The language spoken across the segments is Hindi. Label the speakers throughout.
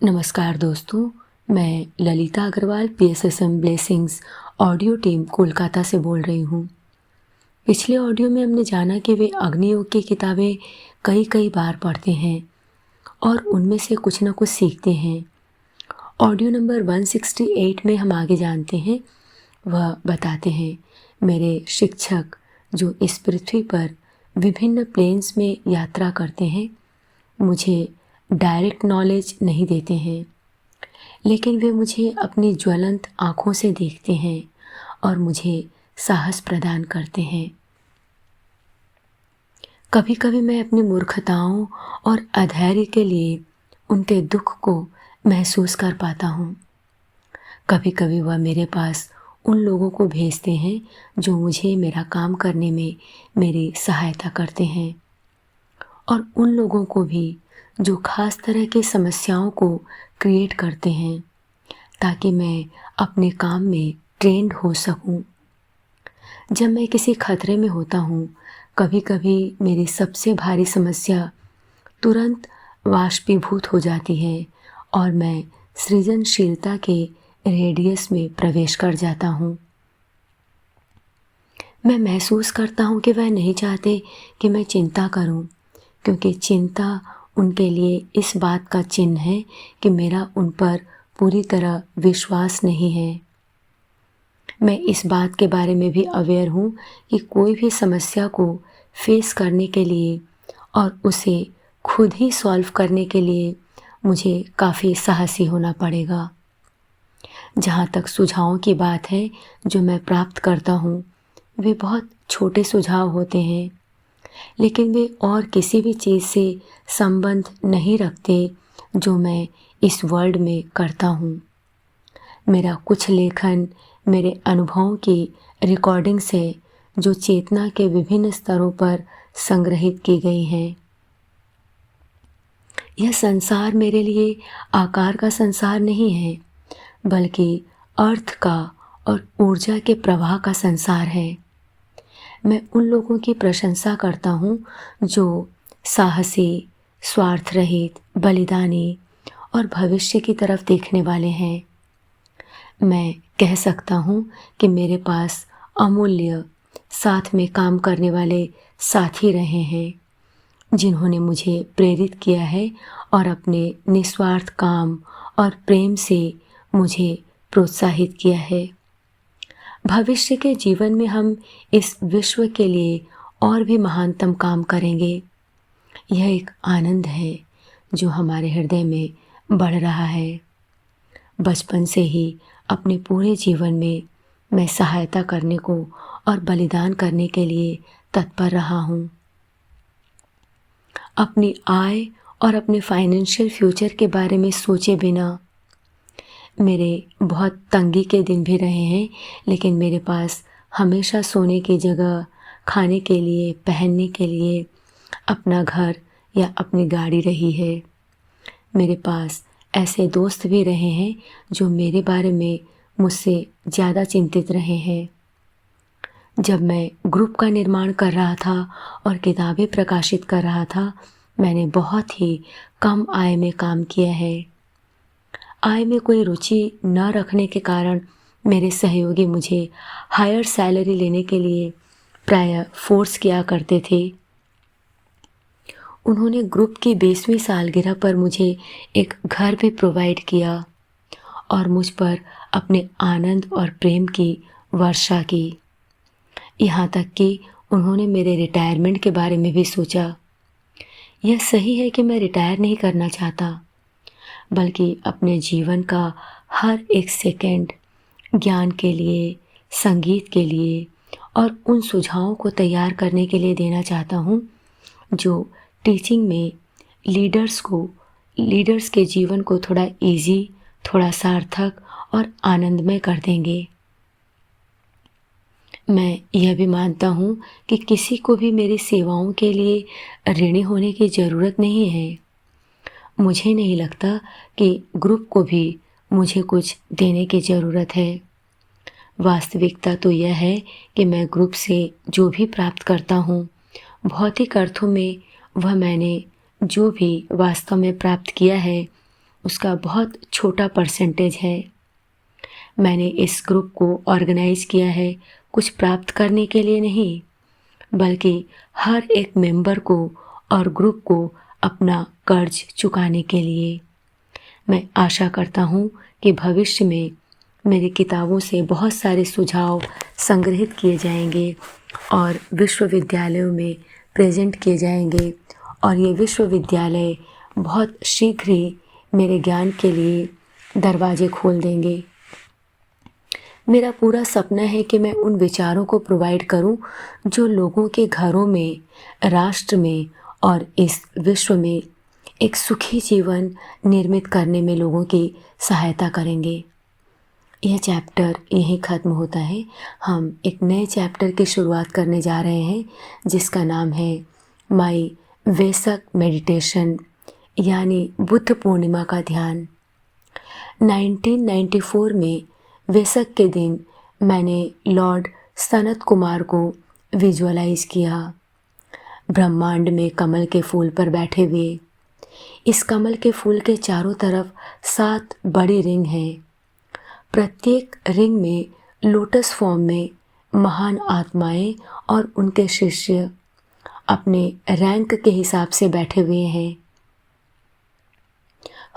Speaker 1: नमस्कार दोस्तों, मैं Lalita Agarwal PSSM blessings audio team Kolkata से बोल रही हूँ। पिछले ऑडियो में हमने जाना कि वे अग्नियोग की किताबें कई कई बार पढ़ते हैं और उनमें से कुछ न कुछ सीखते हैं। ऑडियो नंबर 168 में हम आगे जानते हैं। वह बताते हैं, मेरे शिक्षक जो इस पृथ्वी पर विभिन्न प्लेन्स में यात्रा करते हैं मुझे डायरेक्ट नॉलेज नहीं देते हैं, लेकिन वे मुझे अपनी ज्वलंत आँखों से देखते हैं और मुझे साहस प्रदान करते हैं। कभी कभी मैं अपनी मूर्खताओं और अधैर्य के लिए उनके दुख को महसूस कर पाता हूँ। कभी कभी वह मेरे पास उन लोगों को भेजते हैं जो मुझे मेरा काम करने में मेरी सहायता करते हैं, और उन लोगों को भी जो खास तरह की समस्याओं को क्रिएट करते हैं ताकि मैं अपने काम में ट्रेंड हो सकूं। जब मैं किसी खतरे में होता हूं, कभी कभी मेरी सबसे भारी समस्या तुरंत वाष्पीभूत हो जाती है और मैं सृजनशीलता के रेडियस में प्रवेश कर जाता हूं। मैं महसूस करता हूं कि वह नहीं चाहते कि मैं चिंता करूं, क्योंकि चिंता उनके लिए इस बात का चिन्ह है कि मेरा उन पर पूरी तरह विश्वास नहीं है। मैं इस बात के बारे में भी अवेयर हूँ कि कोई भी समस्या को फेस करने के लिए और उसे खुद ही सॉल्व करने के लिए मुझे काफ़ी साहसी होना पड़ेगा। जहाँ तक सुझावों की बात है जो मैं प्राप्त करता हूँ, वे बहुत छोटे सुझाव होते हैं, लेकिन वे और किसी भी चीज़ से संबंध नहीं रखते जो मैं इस वर्ल्ड में करता हूँ। मेरा कुछ लेखन मेरे अनुभवों की रिकॉर्डिंग्स है जो चेतना के विभिन्न स्तरों पर संग्रहित की गई हैं। यह संसार मेरे लिए आकार का संसार नहीं है, बल्कि अर्थ का और ऊर्जा के प्रवाह का संसार है। मैं उन लोगों की प्रशंसा करता हूँ जो साहसी, स्वार्थ रहित, बलिदानी और भविष्य की तरफ देखने वाले हैं। मैं कह सकता हूँ कि मेरे पास अमूल्य साथ में काम करने वाले साथी रहे हैं जिन्होंने मुझे प्रेरित किया है और अपने निस्वार्थ काम और प्रेम से मुझे प्रोत्साहित किया है। भविष्य के जीवन में हम इस विश्व के लिए और भी महानतम काम करेंगे। यह एक आनंद है जो हमारे हृदय में बढ़ रहा है। बचपन से ही अपने पूरे जीवन में मैं सहायता करने को और बलिदान करने के लिए तत्पर रहा हूँ। अपनी आय और अपने फाइनेंशियल फ्यूचर के बारे में सोचे बिना मेरे बहुत तंगी के दिन भी रहे हैं, लेकिन मेरे पास हमेशा सोने की जगह, खाने के लिए, पहनने के लिए अपना घर या अपनी गाड़ी रही है। मेरे पास ऐसे दोस्त भी रहे हैं जो मेरे बारे में मुझसे ज़्यादा चिंतित रहे हैं। जब मैं ग्रुप का निर्माण कर रहा था और किताबें प्रकाशित कर रहा था, मैंने बहुत ही कम आय में काम किया है। आय में कोई रुचि न रखने के कारण मेरे सहयोगी मुझे हायर सैलरी लेने के लिए प्रायः फोर्स किया करते थे। उन्होंने ग्रुप की 20वीं सालगिरह पर मुझे एक घर भी प्रोवाइड किया और मुझ पर अपने आनंद और प्रेम की वर्षा की। यहाँ तक कि उन्होंने मेरे रिटायरमेंट के बारे में भी सोचा। यह सही है कि मैं रिटायर नहीं करना चाहता, बल्कि अपने जीवन का हर एक सेकंड ज्ञान के लिए, संगीत के लिए और उन सुझावों को तैयार करने के लिए देना चाहता हूँ जो टीचिंग में लीडर्स के जीवन को थोड़ा इजी, थोड़ा सार्थक और आनंदमय कर देंगे। मैं यह भी मानता हूँ कि किसी को भी मेरी सेवाओं के लिए ऋणी होने की ज़रूरत नहीं है। मुझे नहीं लगता कि ग्रुप को भी मुझे कुछ देने की ज़रूरत है। वास्तविकता तो यह है कि मैं ग्रुप से जो भी प्राप्त करता हूँ, भौतिक अर्थों में वह मैंने जो भी वास्तव में प्राप्त किया है उसका बहुत छोटा परसेंटेज है। मैंने इस ग्रुप को ऑर्गेनाइज किया है कुछ प्राप्त करने के लिए नहीं, बल्कि हर एक मेंबर को और ग्रुप को अपना कर्ज चुकाने के लिए। मैं आशा करता हूँ कि भविष्य में मेरी किताबों से बहुत सारे सुझाव संग्रहित किए जाएंगे और विश्वविद्यालयों में प्रेजेंट किए जाएंगे, और ये विश्वविद्यालय बहुत शीघ्र ही मेरे ज्ञान के लिए दरवाजे खोल देंगे। मेरा पूरा सपना है कि मैं उन विचारों को प्रोवाइड करूं जो लोगों के घरों में, राष्ट्र में और इस विश्व में एक सुखी जीवन निर्मित करने में लोगों की सहायता करेंगे। यह चैप्टर यहीं ख़त्म होता है। हम एक नए चैप्टर की शुरुआत करने जा रहे हैं जिसका नाम है माई वेसक मेडिटेशन, यानी बुद्ध पूर्णिमा का ध्यान। 1994 में वेसक के दिन मैंने लॉर्ड सनत कुमार को विजुअलाइज किया, ब्रह्मांड में कमल के फूल पर बैठे हुए। इस कमल के फूल के चारों तरफ 7 बड़ी रिंग हैं। प्रत्येक रिंग में लोटस फॉर्म में महान आत्माएं और उनके शिष्य अपने रैंक के हिसाब से बैठे हुए हैं।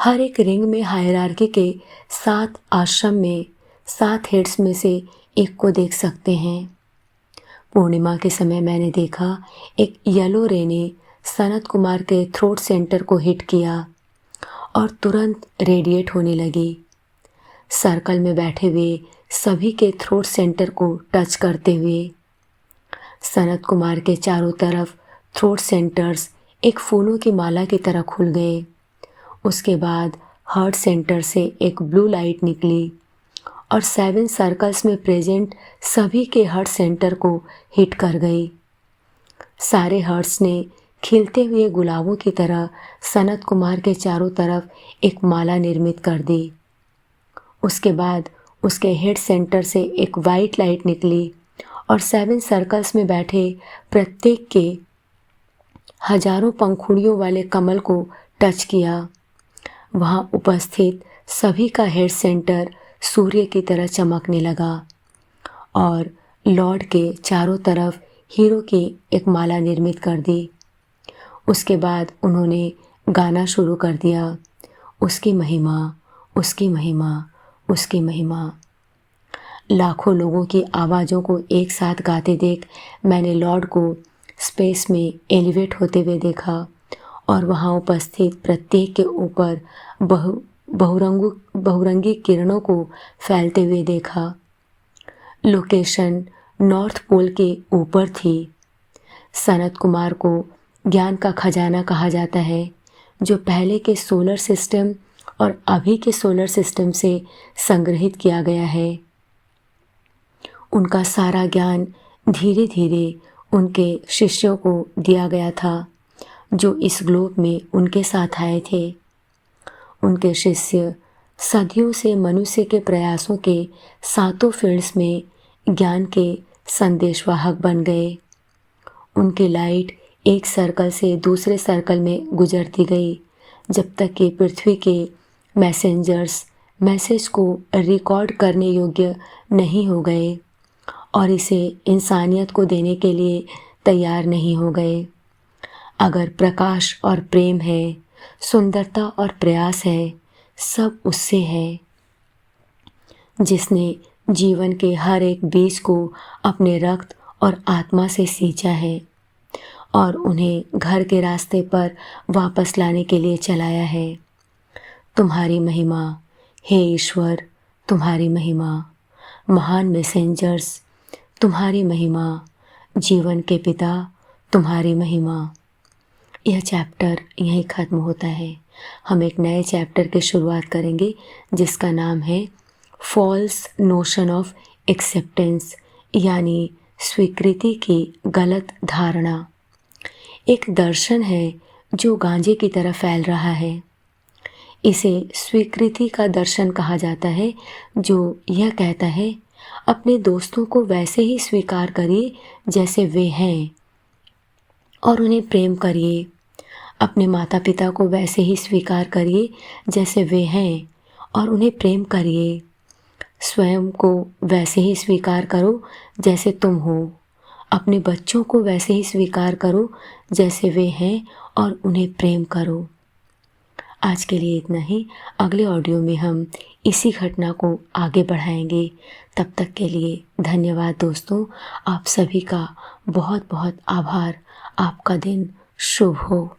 Speaker 1: हर एक रिंग में हायरार्की के 7 आश्रम में 7 हेड्स में से एक को देख सकते हैं। पूर्णिमा के समय मैंने देखा एक येलो रे ने सनत कुमार के थ्रोट सेंटर को हिट किया और तुरंत रेडिएट होने लगी। सर्कल में बैठे हुए सभी के थ्रोट सेंटर को टच करते हुए सनत कुमार के चारों तरफ थ्रोट सेंटर्स एक फूलों की माला की तरह खुल गए। उसके बाद हार्ट सेंटर से एक ब्लू लाइट निकली और 7 सर्कल्स में प्रेजेंट सभी के हार्ट सेंटर को हिट कर गई। सारे हार्ट्स ने खिलते हुए गुलाबों की तरह सनत कुमार के चारों तरफ एक माला निर्मित कर दी। उसके बाद उसके हेड सेंटर से एक वाइट लाइट निकली और 7 सर्कल्स में बैठे प्रत्येक के हजारों पंखुड़ियों वाले कमल को टच किया। वहाँ उपस्थित सभी का हेड सेंटर सूर्य की तरह चमकने लगा और लॉर्ड के चारों तरफ हीरो की एक माला निर्मित कर दी। उसके बाद उन्होंने गाना शुरू कर दिया, उसकी महिमा, उसकी महिमा, उसकी महिमा। लाखों लोगों की आवाज़ों को एक साथ गाते देख मैंने लॉर्ड को स्पेस में एलिवेट होते हुए देखा और वहाँ उपस्थित प्रत्येक के ऊपर बहुरंगी किरणों को फैलते हुए देखा। लोकेशन नॉर्थ पोल के ऊपर थी। सनत कुमार को ज्ञान का खजाना कहा जाता है, जो पहले के सोलर सिस्टम और अभी के सोलर सिस्टम से संग्रहित किया गया है। उनका सारा ज्ञान धीरे धीरे उनके शिष्यों को दिया गया था, जो इस ग्लोब में उनके साथ आए थे। उनके शिष्य सदियों से मनुष्य के प्रयासों के 7 फील्ड्स में ज्ञान के संदेशवाहक बन गए। उनकी लाइट एक सर्कल से दूसरे सर्कल में गुजरती गई, जब तक कि पृथ्वी के मैसेंजर्स मैसेज को रिकॉर्ड करने योग्य नहीं हो गए और इसे इंसानियत को देने के लिए तैयार नहीं हो गए। अगर प्रकाश और प्रेम है, सुंदरता और प्रयास है, सब उससे है, जिसने जीवन के हर एक बीज को अपने रक्त और आत्मा से सींचा है और उन्हें घर के रास्ते पर वापस लाने के लिए चलाया है। तुम्हारी महिमा, हे ईश्वर, तुम्हारी महिमा, महान मैसेंजर्स, तुम्हारी महिमा, जीवन के पिता, तुम्हारी महिमा। यह चैप्टर यहीं ख़त्म होता है। हम एक नए चैप्टर की शुरुआत करेंगे जिसका नाम है फॉल्स नोशन ऑफ एक्सेप्टेंस, यानी स्वीकृति की गलत धारणा। एक दर्शन है जो गांजे की तरह फैल रहा है। इसे स्वीकृति का दर्शन कहा जाता है, जो यह कहता है अपने दोस्तों को वैसे ही स्वीकार करिए जैसे वे हैं और उन्हें प्रेम करिए। अपने माता पिता को वैसे ही स्वीकार करिए जैसे वे हैं और उन्हें प्रेम करिए। स्वयं को वैसे ही स्वीकार करो जैसे तुम हो। अपने बच्चों को वैसे ही स्वीकार करो जैसे वे हैं और उन्हें प्रेम करो। आज के लिए इतना ही। अगले ऑडियो में हम इसी घटना को आगे बढ़ाएंगे। तब तक के लिए धन्यवाद दोस्तों। आप सभी का बहुत बहुत आभार। आपका दिन शुभ हो।